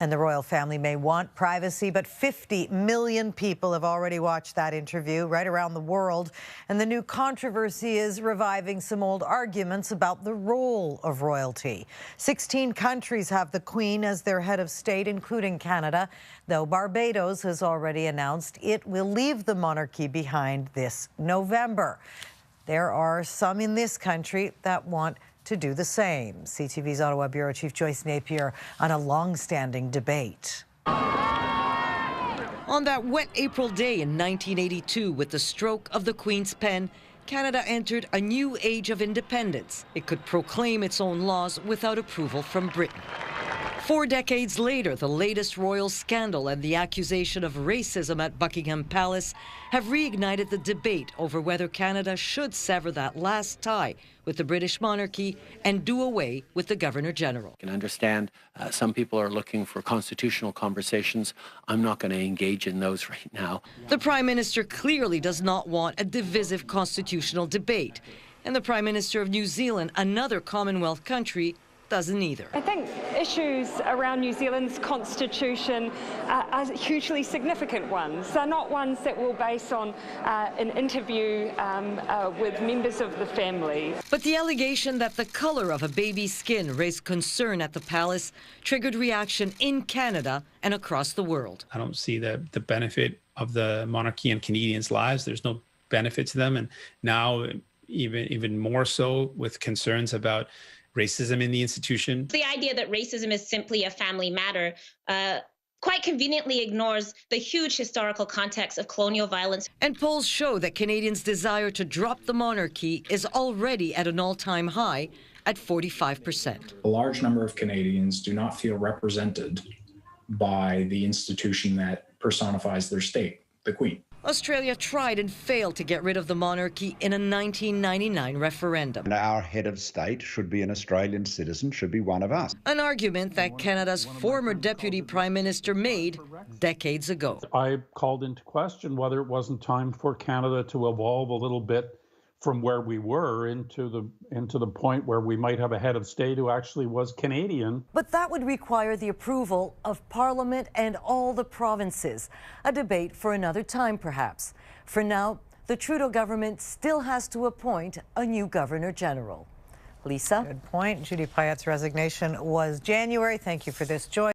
And the royal family may want privacy, but 50 million people have already watched that interview right around the world. And the new controversy is reviving some old arguments about the role of royalty. 16 countries have the Queen as their head of state, including Canada, though Barbados has already announced it will leave the monarchy behind this November. There are some in this country that want to do the same. CTV's Ottawa Bureau Chief Joyce Napier on a long-standing debate. On that wet April day in 1982, with the stroke of the Queen's pen, Canada entered a new age of independence. It could proclaim its own laws without approval from Britain. 4 decades later, the latest royal scandal and the accusation of racism at Buckingham Palace have reignited the debate over whether Canada should sever that last tie with the British monarchy and do away with the Governor-General. I can understand some people are looking for constitutional conversations. I'm not going to engage in those right now. The Prime Minister clearly does not want a divisive constitutional debate. And the Prime Minister of New Zealand, another Commonwealth country, doesn't either. I think issues around New Zealand's constitution are hugely significant ones. They're not ones that we'll base on an interview with members of the family. But the allegation that the color of a baby's skin raised concern at the palace triggered reaction in Canada and across the world. I don't see the benefit of the monarchy in Canadians' lives. There's no benefit to them. And now even more so with concerns about racism in the institution. The idea that racism is simply a family matter quite conveniently ignores the huge historical context of colonial violence. And polls show that Canadians' desire to drop the monarchy is already at an all-time high at 45%. A large number of Canadians do not feel represented by the institution that personifies their state, the Queen. Australia tried and failed to get rid of the monarchy in a 1999 referendum. And our head of state should be an Australian citizen, should be one of us. An argument that Canada's former Deputy Prime Minister made decades ago. I called into question whether it wasn't time for Canada to evolve a little bit from where we were into the point where we might have a head of state who actually was Canadian. But that would require the approval of Parliament and all the provinces. A debate for another time, perhaps. For now, the Trudeau government still has to appoint a new Governor-General. Lisa? Good point. Judy Payette's resignation was January. Thank you for this, Joy.